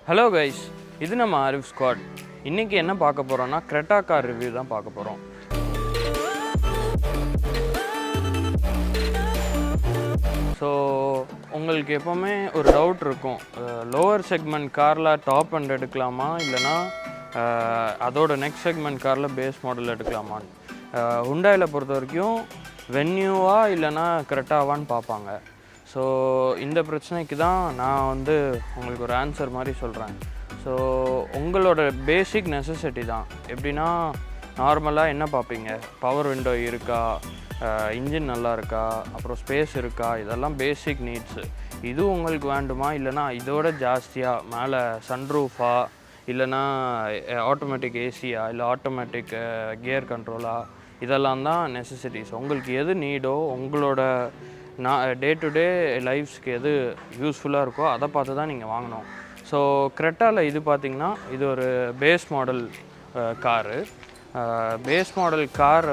Hello guys, இது நம்ம Arif squad. இன்னைக்கு என்ன பார்க்க போறோம்னா Creta கார் ரிவ்யூ தான் பார்க்க போறோம். ஸோ உங்களுக்கு எப்பவுமே ஒரு டவுட் இருக்கும், லோவர் செக்மெண்ட் காரில் டாப் அண்ட் எடுக்கலாமா இல்லைனா அதோட நெக்ஸ்ட் செக்மெண்ட் காரில் பேஸ் மாடல் எடுக்கலாமான்னு. ஹுண்டாயில் பொறுத்த வரைக்கும் வென்யூவா இல்லைனா Cretaவான்னு பார்ப்பாங்க. ஸோ இந்த பிரச்சனைக்கு தான் நான் உங்களுக்கு ஒரு ஆன்சர் மாதிரி சொல்கிறேன். ஸோ உங்களோட பேசிக் நெசசிட்டி தான். எப்படின்னா நார்மலாக என்ன பார்ப்பீங்க, பவர் விண்டோ இருக்கா, இன்ஜின் நல்லா இருக்கா, அப்புறம் ஸ்பேஸ் இருக்கா, இதெல்லாம் பேசிக் நீட்ஸு. இது உங்களுக்கு வேண்டுமா இல்லைனா இதோட ஜாஸ்தியாக மேலே சன்ரூஃபா இல்லைனா ஆட்டோமேட்டிக் ஏசியா இல்லை ஆட்டோமேட்டிக் கியர் கண்ட்ரோலா, இதெல்லாம் தான் நெசசிட்டிஸ். உங்களுக்கு எது நீடோ, உங்களோட டே டு டே லைஃப்ஸ்க்கு எது யூஸ்ஃபுல்லாக இருக்கோ அதை பார்த்து தான் நீங்கள் வாங்கணும். ஸோ Cretaவில் இது பார்த்திங்கன்னா இது ஒரு base model car. Base model car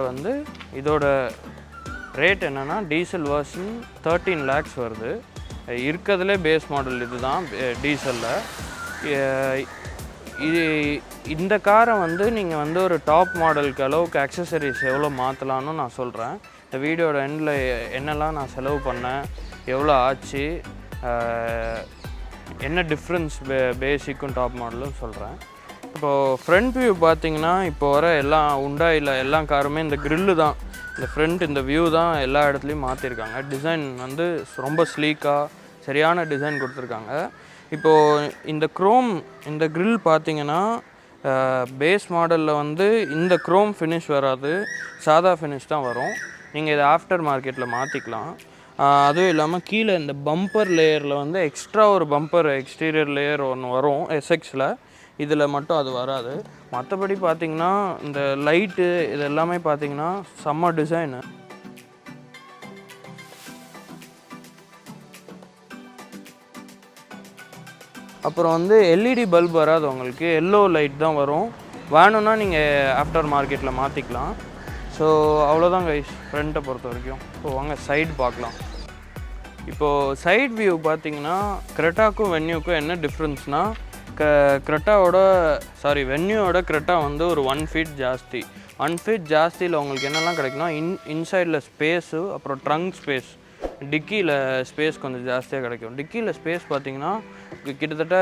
இதோட ரேட் என்னென்னா டீசல் வெர்ஷன் 13 lakhs வருது. இருக்கிறதுலே பேஸ் மாடல் இது தான் டீசலில். இந்த காரை நீங்கள் ஒரு டாப் மாடலுக்கு அளவுக்கு அக்சசரிஸ் எவ்வளோ மாற்றலான்னு நான் சொல்கிறேன். இந்த வீடியோட எண்டில் என்னெல்லாம் நான் செலவு பண்ணேன், எவ்வளோ ஆச்சு, என்ன டிஃப்ரென்ஸ் பேசிக்கும் டாப் மாடலும் சொல்கிறேன். இப்போது ஃப்ரண்ட் வியூ பார்த்திங்கன்னா இப்போ வர உண்டாயில் எல்லா காருமே இந்த கிரில்லு தான், இந்த ஃப்ரண்ட் இந்த வியூ தான் எல்லா இடத்துலையும் மாற்றிருக்காங்க. டிசைன் ரொம்ப ஸ்லீக்காக சரியான டிசைன் கொடுத்துருக்காங்க. இப்போது இந்த கிரில் பார்த்திங்கன்னா பேஸ் மாடலில் இந்த க்ரோம் ஃபினிஷ் வராது, சாதா ஃபினிஷ் தான் வரும். நீங்கள் இதை ஆஃப்டர் மார்க்கெட்டில் மாற்றிக்கலாம். அதுவும் இல்லாமல் கீழே இந்த பம்பர் லேயரில் எக்ஸ்ட்ரா ஒரு பம்பர் எக்ஸ்டீரியர் லேயர் ஒன்று வரும் எஸ்எக்ஸில். இதில் மட்டும் அது வராது. மற்றபடி பார்த்திங்கன்னா இந்த லைட்டு இது எல்லாமே பார்த்திங்கன்னா செம்ம டிசைனு. அப்புறம் எல்இடி பல்ப் வராது, உங்களுக்கு எல்லோ லைட் தான் வரும். வேணும்னா நீங்கள் ஆஃப்டர் மார்க்கெட்டில் மாற்றிக்கலாம். ஸோ அவ்வளோதான் கைஸ் ஃப்ரண்ட்டை பொறுத்த வரைக்கும். ஸோ வாங்க சைடு பார்க்கலாம். இப்போது சைட் வியூ பார்த்திங்கன்னா Cretaக்கும் வென்யூக்கும் என்ன டிஃப்ரென்ஸ்னால், வென்யூவோட Creta ஒரு 1 feet ஜாஸ்தி. 1 feet ஜாஸ்தியில் உங்களுக்கு என்னெல்லாம் கிடைக்குன்னா இன்சைடில் ஸ்பேஸு, அப்புறம் ட்ரங்க் ஸ்பேஸ், டிக்கியில் ஸ்பேஸ் கொஞ்சம் ஜாஸ்தியாக கிடைக்கும். டிக்கியில் ஸ்பேஸ் பார்த்திங்கன்னா கிட்டத்தட்ட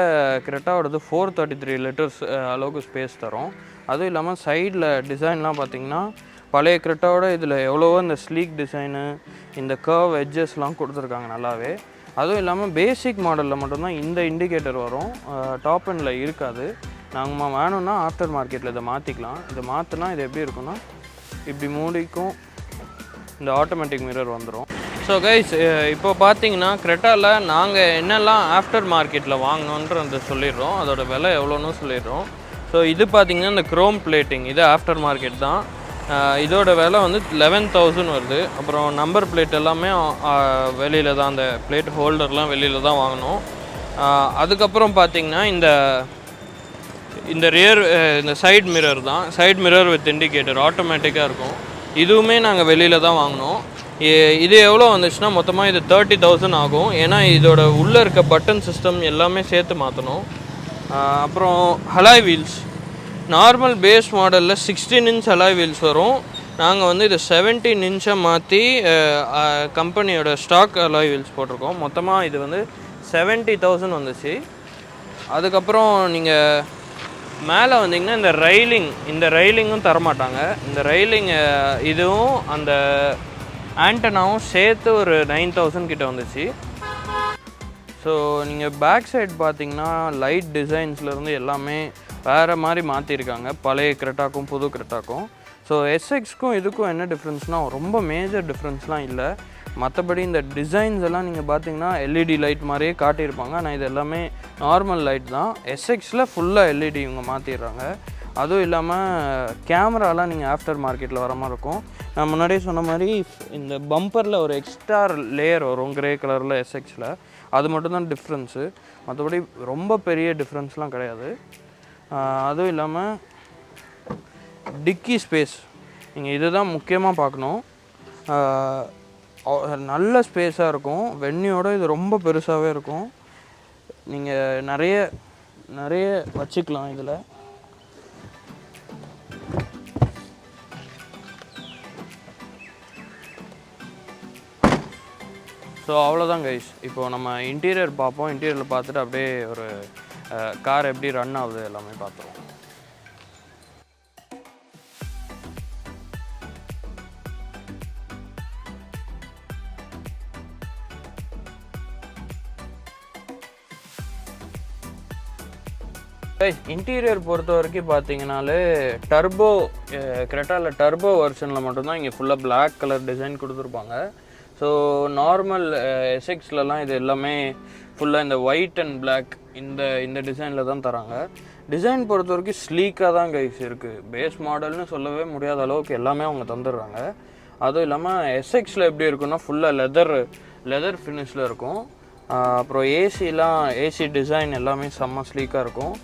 Cretaவோடது 433 liters அளவுக்கு ஸ்பேஸ் தரும். அதுவும் இல்லாமல் சைடில் டிசைன்லாம் பார்த்திங்கன்னா பழைய Cretaவோட இதில் எவ்வளவோ இந்த ஸ்லீக் டிசைனு, இந்த கர்வ் எட்ஜஸ்லாம் கொடுத்துருக்காங்க நல்லாவே. அதுவும் இல்லாமல் பேசிக் மாடலில் மட்டும்தான் இந்த இண்டிகேட்டர் வரும், டாப் எண்டில் இருக்காது. நாங்கள் வேணும்னா ஆஃப்டர் மார்க்கெட்டில் இதை மாற்றிக்கலாம். இதை மாற்றினா இது எப்படி இருக்குன்னா இப்படி மூடிக்கும், இந்த ஆட்டோமேட்டிக் மிரர் வந்துடும். ஸோ கைஸ் இப்போ பார்த்தீங்கன்னா Cretaவில் நாங்கள் என்னெல்லாம் ஆஃப்டர் மார்க்கெட்டில் வாங்கினோன்றதை சொல்லிடுறோம், அதோட விலை எவ்வளோன்னு சொல்லிடுறோம். ஸோ இது பார்த்திங்கன்னா இந்த க்ரோம் பிளேட்டிங், இது ஆஃப்டர் மார்க்கெட் தான். இதோட விலை 11,000 வருது. அப்புறம் நம்பர் பிளேட் எல்லாமே வெளியில் தான், அந்த பிளேட் ஹோல்டர்லாம் வெளியில் தான் வாங்கினோம். அதுக்கப்புறம் பார்த்திங்கன்னா இந்த ரியர் இந்த சைட் மிரர் தான், சைட் மிரர் வித் இண்டிகேட்டர் ஆட்டோமேட்டிக்காக இருக்கும். இதுவுமே நாங்கள் வெளியில் தான் வாங்கினோம். இது எவ்வளோ வந்துச்சுன்னா மொத்தமாக இது 30,000 ஆகும். ஏன்னா இதோட உள்ளே இருக்க பட்டன் சிஸ்டம் எல்லாமே சேர்த்து மாற்றணும். அப்புறம் அலாய் வீல்ஸ், நார்மல் பேஸ் மாடலில் 16 inch அலாய் வீல்ஸ் வரும். நாங்கள் இதை 17 inch மாற்றி கம்பெனியோட ஸ்டாக் அலாய் வீல்ஸ் போட்டிருக்கோம். மொத்தமாக இது 70,000 வந்துச்சு. அதுக்கப்புறம் நீங்கள் மேலே வந்தீங்கன்னா இந்த ரெயிலிங்கும் தரமாட்டாங்க. இந்த ரெயிலிங் இதுவும் அந்த ஆண்டனாவும் சேர்த்து ஒரு 9,000 கிட்ட வந்துச்சு. ஸோ நீங்கள் பேக் சைடு பார்த்தீங்கன்னா லைட் டிசைன்ஸ்லேருந்து எல்லாமே வேறு மாதிரி மாற்றிருக்காங்க, பழைய Cretaக்கும் புது Cretaக்கும். ஸோ எஸ்எக்ஸ்க்கும் இதுக்கும் என்ன டிஃப்ரென்ஸ்னால் ரொம்ப மேஜர் டிஃப்ரென்ஸ்லாம் இல்லை. மற்றபடி இந்த டிசைன்ஸ் எல்லாம் நீங்கள் பார்த்தீங்கன்னா எல்இடி லைட் மாதிரியே காட்டியிருப்பாங்க. ஆனால் இது எல்லாமே நார்மல் லைட் தான். எஸ்எக்ஸில் ஃபுல்லாக எல்இடி இவங்க மாற்றிடுறாங்க. அதுவும் இல்லாமல் கேமராலாம் நீங்கள் ஆஃப்டர் மார்க்கெட்டில் வர மாதிரி இருக்கும். நான் முன்னாடியே சொன்ன மாதிரி இந்த பம்பரில் ஒரு எக்ஸ்ட்ரா லேயர் வரும் கிரே கலரில் எஸ்எக்ஸில், அது மட்டும்தான் டிஃப்ரென்ஸு. மற்றபடி ரொம்ப பெரிய டிஃப்ரென்ஸ்லாம் கிடையாது. அதுவும் இல்லாமல் டிக்கி ஸ்பேஸ், நீங்கள் இதுதான் முக்கியமாக பார்க்கணும். நல்ல ஸ்பேஸாக இருக்கும். வென்யூவோட இது ரொம்ப பெருசாகவே இருக்கும். நீங்கள் நிறைய நிறைய வச்சுக்கலாம் இதில். ஸோ அவ்வளோதான் கைஸ். இப்போது நம்ம இன்டீரியர் பார்ப்போம். இன்டீரியரில் பார்த்துட்டு அப்படியே ஒரு கார் எப்படி ரன் ஆகுது எல்லாமே பார்த்துருவோம். இன்டீரியர் பொறுத்த வரைக்கும் பார்த்தீங்கனாலே டர்போ கிரெட்டாவில் டர்போ வெர்ஷனில் மட்டும்தான் இங்கே ஃபுல்லாக பிளாக் கலர் டிசைன் கொடுத்துருப்பாங்க. ஸோ நார்மல் எஸ்எக்ஸ்லலாம் இது எல்லாமே ஃபுல்லாக இந்த ஒயிட் அண்ட் பிளாக் இந்த டிசைனில் தான் தராங்க. டிசைன் பொறுத்த வரைக்கும் ஸ்லீக்காக தான் கைஸ் இருக்குது. பேஸ் மாடல்னு சொல்லவே முடியாத அளவுக்கு எல்லாமே அவங்க தந்துடுறாங்க. அதுவும் இல்லாமல் எஸ்எக்ஸில் எப்படி இருக்குன்னா ஃபுல்லாக லெதர் ஃபினிஷில் இருக்கும். அப்புறம் ஏசி டிசைன் எல்லாமே செம்ம ஸ்லீக்காக இருக்கும்.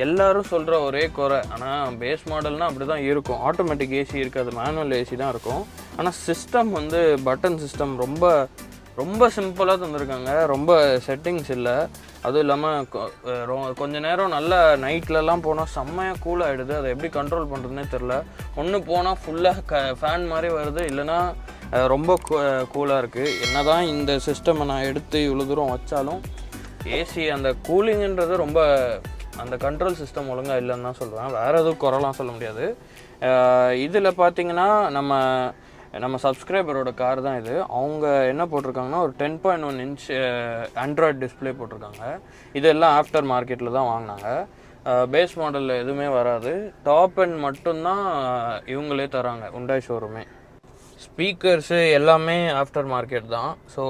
எல்லோரும் சொல்கிற ஒரே குறை, ஆனால் பேஸ் மாடல்னால் அப்படி தான் இருக்கும். ஆட்டோமேட்டிக் ஏசி இருக்காது, மேனுவல் ஏசி தான் இருக்கும். ஆனால் சிஸ்டம் வந்து பட்டன் சிஸ்டம் ரொம்ப சிம்பிளாக தந்துருக்காங்க. ரொம்ப செட்டிங்ஸ் இல்லை. அதுவும் இல்லாமல் கொஞ்ச நேரம் நல்லா நைட்லலாம் போனால் செம்மையாக கூல் ஆகிடுது. அதை எப்படி கண்ட்ரோல் பண்ணுறதுனே தெரில. ஒன்று போனால் ஃபுல்லாக ஃபேன் மாதிரி வருது, இல்லைனா ரொம்ப கூலாக இருக்குது. என்ன தான் இந்த சிஸ்டமை நான் எடுத்து இவ்வளோ தூரம் வச்சாலும் ஏசி அந்த கூலிங்குன்றது ரொம்ப அந்த கண்ட்ரோல் சிஸ்டம் ஒழுங்காக இல்லைன்னு தான் சொல்லுவேன். வேறு எதுவும் குறைலாம் சொல்ல முடியாது. இதில் பார்த்திங்கன்னா நம்ம சப்ஸ்கிரைபரோட கார் தான் இது. அவங்க என்ன போட்டிருக்காங்கன்னா ஒரு 10.1 இன்ச் ஆண்ட்ராய்டு டிஸ்பிளே போட்டிருக்காங்க. இதெல்லாம் ஆஃப்டர் மார்க்கெட்டில் தான் வாங்கினாங்க. பேஸ் மாடலில் எதுவுமே வராது. டாப் எண்ட் மட்டும்தான் இவங்களே தராங்க, Hyundai ஷோரூமே. ஸ்பீக்கர்ஸு எல்லாமே ஆஃப்டர் மார்க்கெட் தான். ஸோ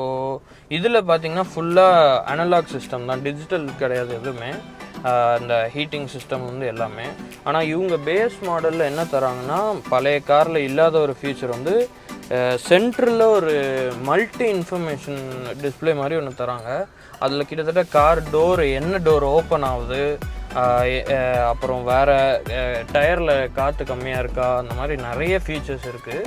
இதில் பார்த்திங்கன்னா ஃபுல்லாக அனலாக் சிஸ்டம் தான், டிஜிட்டல் கிடையாது எதுவுமே. இந்த ஹீட்டிங் சிஸ்டம் வந்து எல்லாமே. ஆனால் இவங்க பேஸ் மாடலில் என்ன தராங்கன்னா பழைய காரில் இல்லாத ஒரு ஃபீச்சர் வந்து சென்ட்ரில் ஒரு மல்டி இன்ஃபர்மேஷன் டிஸ்பிளே மாதிரி ஒன்று தராங்க. அதில் கிட்டத்தட்ட கார் என்ன டோர் ஓப்பன் ஆகுது, அப்புறம் வேறு டயரில் காற்று கம்மியாக இருக்கா, அந்த மாதிரி நிறைய ஃபீச்சர்ஸ் இருக்குது.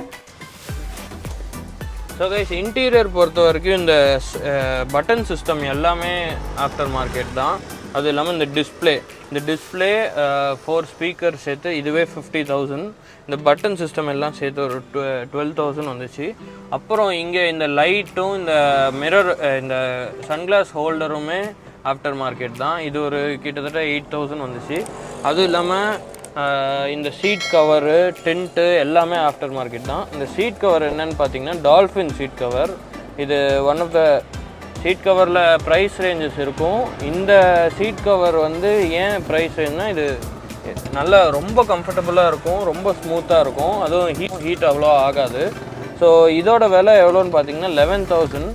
ஸோ கைஸ், இன்டீரியர் பொறுத்த வரைக்கும் இந்த பட்டன் சிஸ்டம் எல்லாமே ஆஃப்டர் மார்க்கெட் தான். அது இல்லாமல் இந்த டிஸ்பிளே 4 ஸ்பீக்கர் சேர்த்து இதுவே 50,000. இந்த பட்டன் சிஸ்டம் எல்லாம் சேர்த்து ஒரு 12,000 வந்துச்சு. அப்புறம் இங்கே இந்த லைட்டும் இந்த மிரர் இந்த சன்கிளாஸ் ஹோல்டருமே ஆஃப்டர் மார்க்கெட் தான். இது ஒரு கிட்டத்தட்ட 8,000 வந்துச்சு. அதுவும் இல்லாமல் இந்த சீட் கவரு டென்ட்டு எல்லாமே ஆஃப்டர் மார்க்கெட் தான். இந்த சீட் கவர் என்னன்னு பார்த்தீங்கன்னா டால்ஃபின் சீட் கவர். இது ஒன் ஆஃப் த சீட் கவரில் ப்ரைஸ் ரேஞ்சஸ் இருக்கும். இந்த சீட் கவர் வந்து ஏன் ப்ரைஸ் ரேஞ்சுனா இது நல்லா ரொம்ப கம்ஃபர்டபுளாக இருக்கும், ரொம்ப ஸ்மூத்தாக இருக்கும். அதுவும் ஹீட் அவ்வளோ ஆகாது. ஸோ இதோட விலை எவ்வளோன்னு பார்த்தீங்கன்னா 11,000.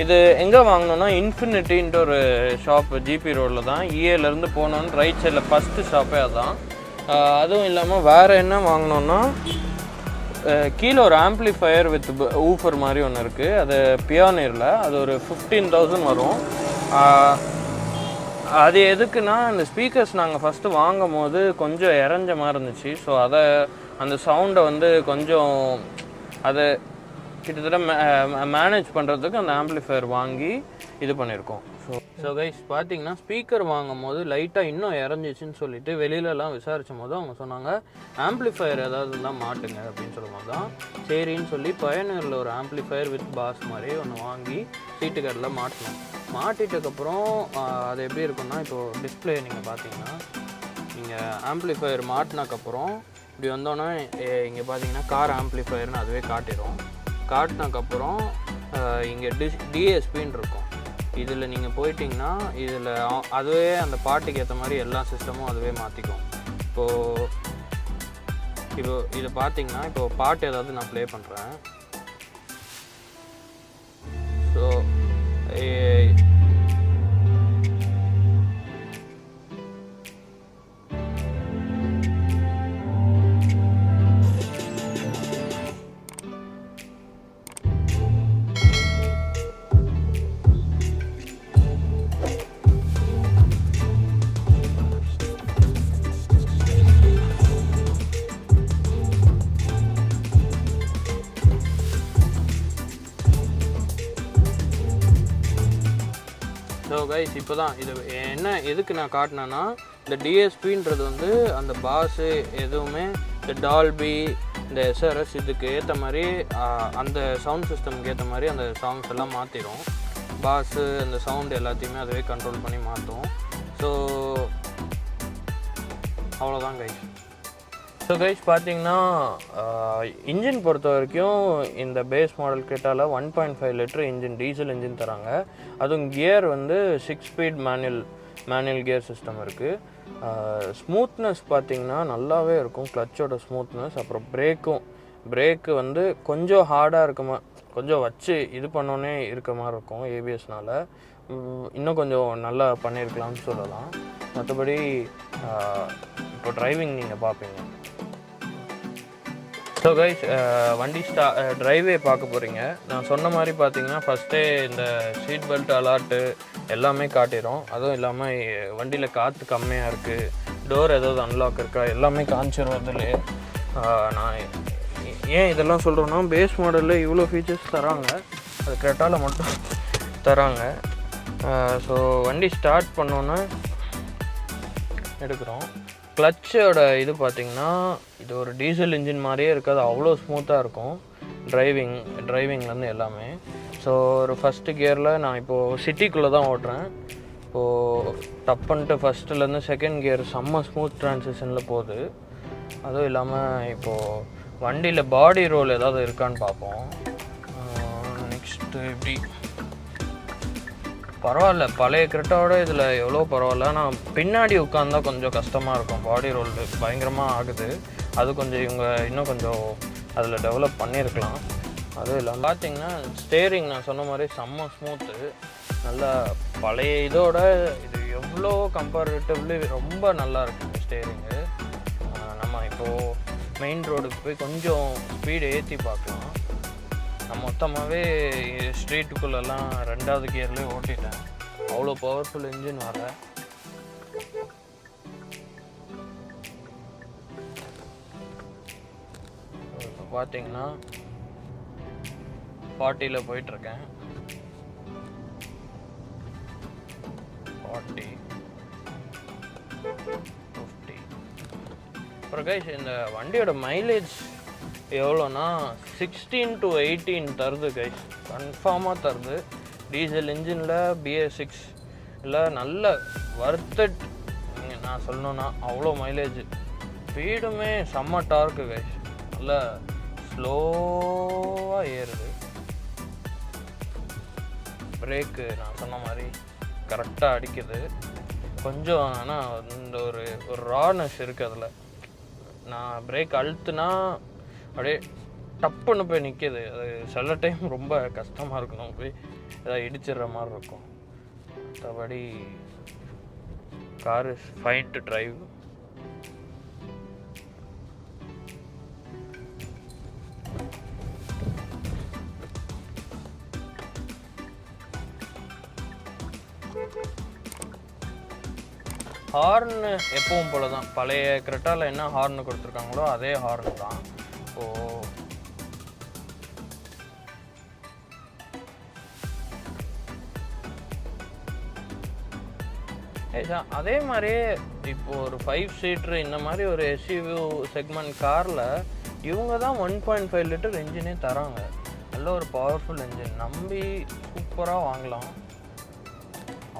இது எங்கே வாங்கினோன்னா இன்ஃபினிட்டின்ட்டு ஒரு ஷாப் ஜிபி ரோடில் தான். இஏலேருந்து போனோன்னு ரைட் சைடில் ஃபஸ்ட்டு ஷாப்பே அதுதான். அதுவும் இல்லாமல் வேறு என்ன வாங்கினோன்னா கீழே ஒரு ஆம்ப்ளிஃபயர் வித் ஊஃபர் மாதிரி ஒன்று இருக்குது. அது பியானியரில் அது ஒரு 15,000 வரும். அது எதுக்குன்னா இந்த ஸ்பீக்கர்ஸ் நாங்கள் ஃபஸ்ட்டு வாங்கும் போது கொஞ்சம் இறஞ்ச மாதிரி இருந்துச்சு. ஸோ அந்த சவுண்டை வந்து கொஞ்சம் அதை கிட்டத்தட்ட மேனேஜ் பண்ணுறதுக்கு அந்த ஆம்ப்ளிஃபயர் வாங்கி இது பண்ணியிருக்கோம். ஸோ கைஸ் பார்த்தீங்கன்னா ஸ்பீக்கர் வாங்கும் போது லைட்டாக இன்னும் இறஞ்சிச்சின்னு சொல்லிட்டு வெளியிலலாம் விசாரிச்சும் போது அவங்க சொன்னாங்க ஆம்ப்ளிஃபயர் ஏதாவது தான் மாட்டுங்க அப்படின்னு சொல்லும்போது தான் சரின்னு சொல்லி பயனரில் ஒரு ஆம்ப்ளிஃபயர் வித் பாஸ் மாதிரி ஒன்று வாங்கி சீட்டுக்கரில் மாட்டிட்டதுக்கப்புறம் அது எப்படி இருக்குன்னா இப்போது டிஸ்பிளே நீங்கள் பார்த்தீங்கன்னா நீங்கள் ஆம்ப்ளிஃபயர் மாட்டினதுக்கப்புறம் இப்படி வந்தோன்னே இங்கே பார்த்தீங்கன்னா கார் ஆம்ப்ளிஃபயர்னு அதுவே காட்டினதுக்கப்புறம் இங்கே டிஎஸ்பின்னு இருக்கும். இதில் நீங்கள் போயிட்டிங்கன்னா இதில் அதுவே அந்த பாட்டுக்கு ஏற்ற மாதிரி எல்லா சிஸ்டமும் அதுவே மாற்றிக்கும். இப்போ இதை பார்த்தீங்கன்னா இப்போது பாட்டு ஏதாவது நான் ப்ளே பண்ணுறேன். ஸோ கைஸ் இப்போ தான் இது என்ன ஏன்னா எதுக்கு நான் காட்டினேன்னா இந்த டிஎஸ்பின்றது வந்து அந்த பாஸு எதுவுமே இந்த டால்பி இந்த எஸ்ஆர்எஸ் இதுக்கு ஏற்ற மாதிரி அந்த சவுண்ட் சிஸ்டம்க்கு ஏற்ற மாதிரி அந்த சாங்ஸ் எல்லாம் மாற்றிடும். பாஸு அந்த சவுண்டு எல்லாத்தையுமே அதுவே கண்ட்ரோல் பண்ணி மாற்றும். ஸோ அவ்வளோதான் கைஸ். ஸோ கைஸ் பார்த்தீங்கன்னா இன்ஜின் பொறுத்த வரைக்கும் இந்த பேஸ் மாடல் கிட்டால் 1.5 லிட்டர் இன்ஜின் டீசல் இன்ஜின் தராங்க. அதுவும் கியர் வந்து 6 ஸ்பீட் மேனுவல் கியர் சிஸ்டம் இருக்குது. ஸ்மூத்னஸ் பார்த்திங்கன்னா நல்லாவே இருக்கும், கிளச்சோட ஸ்மூத்னஸ். அப்புறம் பிரேக்கு வந்து கொஞ்சம் ஹார்டாக இருக்குமா, கொஞ்சம் வச்சு இது பண்ணோன்னே இருக்க மாதிரி இருக்கும். ஏபிஎஸ்னால் இன்னும் கொஞ்சம் நல்லா பண்ணியிருக்கலாம்னு சொல்லலாம். மற்றபடி இப்போ டிரைவிங் நீங்கள் பார்ப்பீங்க. ஸோ கைஸ் வண்டி டிரைவே பார்க்க போகிறீங்க. நான் சொன்ன மாதிரி பார்த்தீங்கன்னா ஃபஸ்ட்டே இந்த சீட் பெல்ட் அலர்ட்டு எல்லாமே காட்டிடும். அதுவும் இல்லாமல் வண்டியில் காற்று கம்மியாக இருக்குது, டோர் ஏதாவது அன்லாக் இருக்கா எல்லாமே காமிச்சிடும். அதில் நான் ஏன் இதெல்லாம் சொல்கிறோன்னா பேஸ் மாடலில் இவ்வளோ ஃபீச்சர்ஸ் தராங்க, அது கிரெட்டாவில் மட்டும் தராங்க. ஸோ வண்டி ஸ்டார்ட் பண்ணோன்னே எடுக்கிறோம். கிளச்சோட இது பார்த்திங்கன்னா இது ஒரு டீசல் இன்ஜின் மாதிரியே இருக்காது, அவ்வளோ ஸ்மூத்தாக இருக்கும் டிரைவிங்லேருந்து எல்லாமே. ஸோ ஒரு ஃபஸ்ட்டு கியரில் நான் இப்போது சிட்டிக்குள்ளே தான் ஓட்டுறேன். இப்போது டப்புன்ட்டு ஃபஸ்ட்டுலேருந்து செகண்ட் கியர் செம்ம ஸ்மூத் ட்ரான்சிஷனில் போகுது. அதுவும் இல்லாமல் இப்போது வண்டியில் பாடி ரோல் ஏதாவது இருக்கான்னு பார்ப்போம். நெக்ஸ்ட்டு இப்படி பரவாயில்ல, பழைய கிரெட்டாவோட இதில் எவ்வளோ பரவாயில்ல. ஆனால் பின்னாடி உட்காந்தா கொஞ்சம் கஷ்டமாக இருக்கும், பாடி ரோல் பயங்கரமாக ஆகுது. அது கொஞ்சம் இவங்க இன்னும் கொஞ்சம் அதில் டெவலப் பண்ணியிருக்கலாம். அதுவும் இல்லாமல் பார்த்திங்கன்னா ஸ்டேரிங் நான் சொன்ன மாதிரி செம்ம ஸ்மூத்து, நல்லா பழைய இதோட இது எவ்வளோ கம்பேரிட்டிவ்லி ரொம்ப நல்லா இருக்குது ஸ்டேரிங்கு. நம்ம இப்போது மெயின் ரோடுக்கு போய் கொஞ்சம் ஸ்பீடு ஏற்றி பார்க்கலாம். நான் மொத்தமாகவே ஸ்ட்ரீட்டுக்குள்ளெல்லாம் 2வது கியர்லேயே ஓட்டிட்டேன், அவ்வளோ பவர்ஃபுல் இன்ஜின் வர. இப்போ பார்த்தீங்கன்னா 40ல் போயிட்டுருக்கேன். 40, 50. அப்புறம் கைஸ் இந்த வண்டியோட மைலேஜ் எவ்வளோனா 16 to 18 தருது கைஸ், கன்ஃபார்மாக தருது. டீசல் இன்ஜினில் BS6 இல்லை நல்ல வர்த்தட் நான் சொல்லணுன்னா அவ்வளோ மைலேஜ். ஸ்பீடுமே செம்ம டார்க்கு கைஸ், நல்லா ஸ்லோவாக ஏறுது. பிரேக்கு நான் சொன்ன மாதிரி கரெக்டாக அடிக்குது. கொஞ்சம் ஆனால் இந்த ஒரு ரானஸ் இருக்குது அதில். நான் பிரேக் அழுத்துனா அப்படியே டப்புன்னு போய் நிற்கிது. அது சில டைம் ரொம்ப கஷ்டமாக இருக்கும், நம்ம போய் ஏதாவது இடிச்சிடுற மாதிரி இருக்கும். மற்றபடி car is fine to drive. Horn எப்பவும் போல தான், பழைய கிரெட்டாவில் என்ன ஹார்னு கொடுத்துருக்காங்களோ அதே ஹார்னு தான். அதே மாதிரியே இப்போது ஒரு 5 சீட்ரு இந்த மாதிரி ஒரு எஸ்யூவி செக்மெண்ட் காரில் இவங்க தான் 1.5 லிட்டர் இன்ஜினே தராங்க. நல்ல ஒரு பவர்ஃபுல் இன்ஜின், நம்பி சூப்பராக வாங்கலாம்,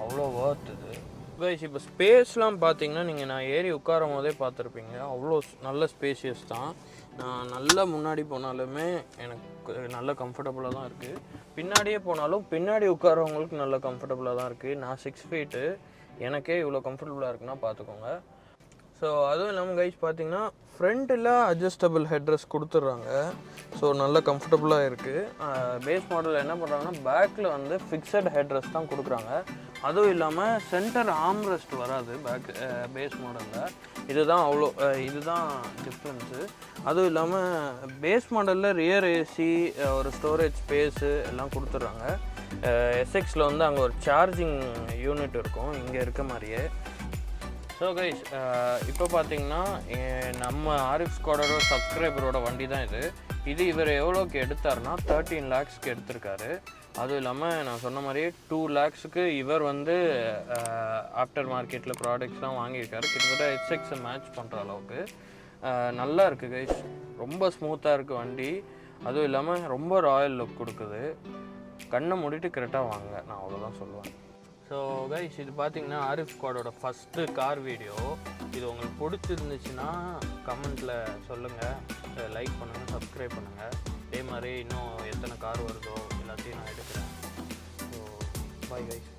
அவ்வளோ ஒர்த் இது கைஸ். இப்போ ஸ்பேஸ்லாம் பார்த்தீங்கன்னா நீங்கள் நான் ஏறி உட்காரும் போதே பார்த்துருப்பீங்க, அவ்வளோ நல்ல ஸ்பேஷியஸ் தான். நான் நல்லா முன்னாடி போனாலுமே எனக்கு நல்ல கம்ஃபர்டபுளாக தான் இருக்குது, பின்னாடியே போனாலும் பின்னாடி உட்காரவங்களுக்கு நல்ல கம்ஃபர்டபுளாக தான் இருக்குது. நான் 6 ஃபீட்டு, எனக்கே இவ்வளோ கம்ஃபர்டபுளாக இருக்குன்னா பார்த்துக்கோங்க. ஸோ அதுவும் இல்லாமல் கைஸ் பார்த்தீங்கன்னா ஃப்ரண்ட்டில் அட்ஜஸ்டபிள் ஹெட்ரெஸ்ட் கொடுத்துட்றாங்க. ஸோ நல்ல கம்ஃபர்டபுளாக இருக்குது. பேஸ் மாடலில் என்ன பண்ணுறாங்கன்னா பேக்கில் வந்து ஃபிக்ஸட் ஹெட்ரெஸ்ட் தான் கொடுக்குறாங்க. அதுவும் இல்லாமல் சென்டர் ஆர்ம்ரெஸ்ட் வராது பேஸ் மாடலில். இதுதான் டிஃப்ரென்ஸு. அதுவும் இல்லாமல் பேஸ் மாடலில் ரியர் ஏசி, ஒரு ஸ்டோரேஜ் ஸ்பேஸு எல்லாம் கொடுத்துட்றாங்க. எஸ்எக்ஸில் வந்து அங்கே ஒரு சார்ஜிங் யூனிட் இருக்கும், இங்கே இருக்க மாதிரியே. ஸோ கைஸ் இப்போ பார்த்தீங்கன்னா நம்ம ஆரிஃப் ஸ்குவாடரோட சப்ஸ்கிரைபரோட வண்டி தான் இது. இவர் எவ்வளோக்கு எடுத்தாருன்னா 13 lakhsக்கு எடுத்திருக்காரு. அதுவும் இல்லாமல் நான் சொன்ன மாதிரியே 2 lakhsக்கு இவர் வந்து ஆஃப்டர் மார்க்கெட்டில் ப்ராடக்ட்ஸ்லாம் வாங்கியிருக்காரு. கிட்டத்தட்ட HX மேட்ச் பண்ணுற அளவுக்கு நல்லா இருக்குது கைஸ். ரொம்ப ஸ்மூத்தாக இருக்குது வண்டி. அதுவும் இல்லாமல் ரொம்ப ராயல் லுக் கொடுக்குது. கண்ணை மூடிட்டு கிரெட்டா வாங்க, நான் அவ்வளோதான் சொல்லுவேன். ஸோ கைஸ், இது பார்த்தீங்கன்னா ஆரிஃப் ஸ்குவாடோட ஃபஸ்ட்டு கார் வீடியோ. இது உங்களுக்கு பிடிச்சிருந்துச்சுன்னா கமெண்ட்டில் சொல்லுங்கள், லைக் பண்ணுங்கள், சப்ஸ்கிரைப் பண்ணுங்கள். அதே மாதிரி இன்னும் எத்தனை கார் வருதோ எல்லாத்தையும் நான் எடுக்கிறேன். So bye guys.